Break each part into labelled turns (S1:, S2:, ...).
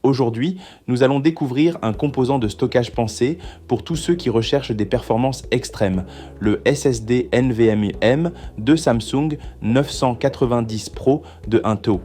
S1: Aujourd'hui, nous allons découvrir un composant de stockage pensé pour tous ceux qui recherchent des performances extrêmes, le SSD NVMe de Samsung 990 Pro de Intel.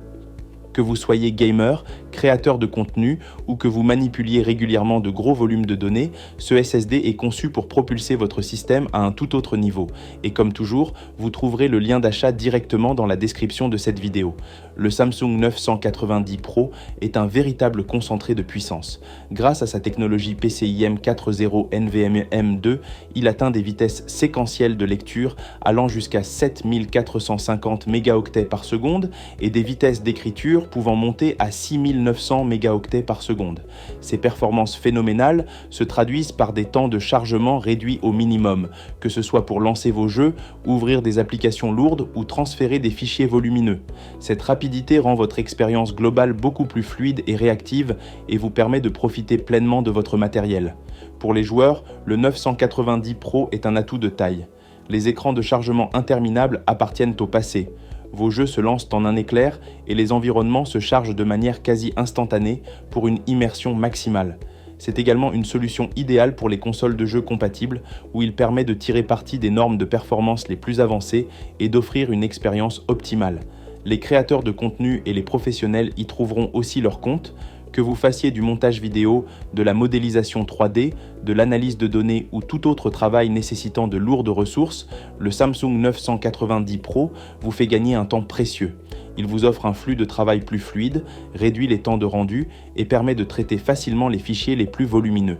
S1: Que vous soyez gamer, créateur de contenu ou que vous manipuliez régulièrement de gros volumes de données, ce SSD est conçu pour propulser votre système à un tout autre niveau. Et comme toujours, vous trouverez le lien d'achat directement dans la description de cette vidéo. Le Samsung 990 Pro est un véritable concentré de puissance. Grâce à sa technologie PCIe 4.0 NVMe2, il atteint des vitesses séquentielles de lecture allant jusqu'à 7450 mégaoctets par seconde et des vitesses d'écriture pouvant monter à 6900 mégaoctets par seconde. Ces performances phénoménales se traduisent par des temps de chargement réduits au minimum, que ce soit pour lancer vos jeux, ouvrir des applications lourdes ou transférer des fichiers volumineux. Cette rapidité rend votre expérience globale beaucoup plus fluide et réactive et vous permet de profiter pleinement de votre matériel. Pour les joueurs, le 990 Pro est un atout de taille. Les écrans de chargement interminables appartiennent au passé. Vos jeux se lancent en un éclair et les environnements se chargent de manière quasi instantanée pour une immersion maximale. C'est également une solution idéale pour les consoles de jeux compatibles où il permet de tirer parti des normes de performance les plus avancées et d'offrir une expérience optimale. Les créateurs de contenu et les professionnels y trouveront aussi leur compte. Que vous fassiez du montage vidéo, de la modélisation 3D, de l'analyse de données ou tout autre travail nécessitant de lourdes ressources, le Samsung 990 Pro vous fait gagner un temps précieux. Il vous offre un flux de travail plus fluide, réduit les temps de rendu et permet de traiter facilement les fichiers les plus volumineux.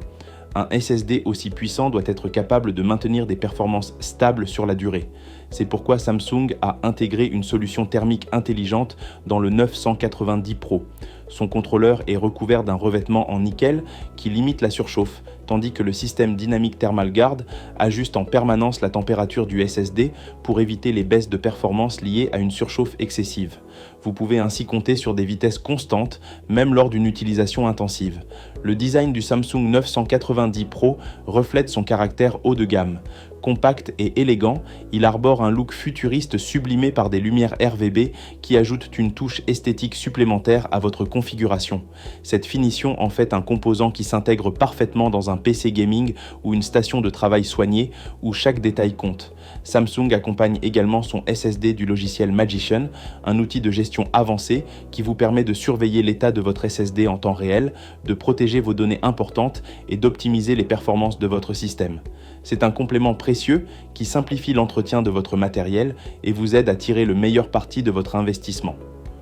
S1: Un SSD aussi puissant doit être capable de maintenir des performances stables sur la durée. C'est pourquoi Samsung a intégré une solution thermique intelligente dans le 990 Pro. Son contrôleur est recouvert d'un revêtement en nickel qui limite la surchauffe, tandis que le système Dynamic Thermal Guard ajuste en permanence la température du SSD pour éviter les baisses de performance liées à une surchauffe excessive. Vous pouvez ainsi compter sur des vitesses constantes, même lors d'une utilisation intensive. Le design du Samsung 990 Pro reflète son caractère haut de gamme. Compact et élégant, il arbore un look futuriste sublimé par des lumières RGB qui ajoutent une touche esthétique supplémentaire à votre configuration. Cette finition en fait un composant qui s'intègre parfaitement dans un PC gaming ou une station de travail soignée où chaque détail compte. Samsung accompagne également son SSD du logiciel Magician, un outil de gestion avancé qui vous permet de surveiller l'état de votre SSD en temps réel, de protéger vos données importantes et d'optimiser les performances de votre système. C'est un complément précieux qui simplifie l'entretien de votre matériel et vous aide à tirer le meilleur parti de votre investissement.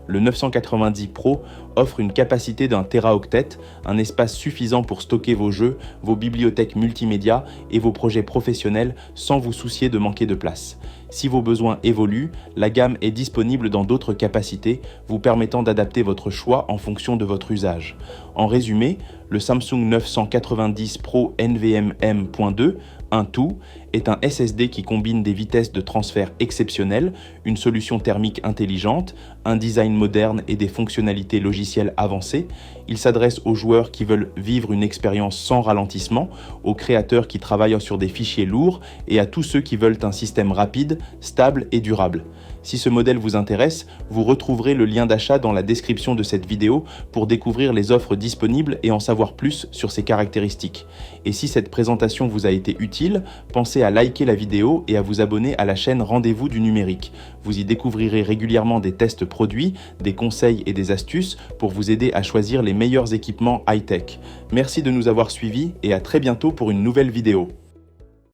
S1: Le 990 Pro offre une capacité d'1 Teraoctet, un espace suffisant pour stocker vos jeux, vos bibliothèques multimédia et vos projets professionnels sans vous soucier de manquer de place. Si vos besoins évoluent, la gamme est disponible dans d'autres capacités, vous permettant d'adapter votre choix en fonction de votre usage. En résumé, le Samsung 990 Pro NVMe.2, un tout, est un SSD qui combine des vitesses de transfert exceptionnelles, une solution thermique intelligente, un design moderne et des fonctionnalités logicielles avancées. Il s'adresse aux joueurs qui veulent vivre une expérience sans ralentissement, aux créateurs qui travaillent sur des fichiers lourds et à tous ceux qui veulent un système rapide, stable et durable. Si ce modèle vous intéresse, vous retrouverez le lien d'achat dans la description de cette vidéo pour découvrir les offres disponibles et en savoir plus sur ses caractéristiques. Et si cette présentation vous a été utile, pensez à liker la vidéo et à vous abonner à la chaîne Rendez-vous du numérique. Vous y découvrirez régulièrement des tests produits, des conseils et des astuces pour vous aider à choisir les meilleurs équipements high-tech. Merci de nous avoir suivis et à très bientôt pour une nouvelle vidéo.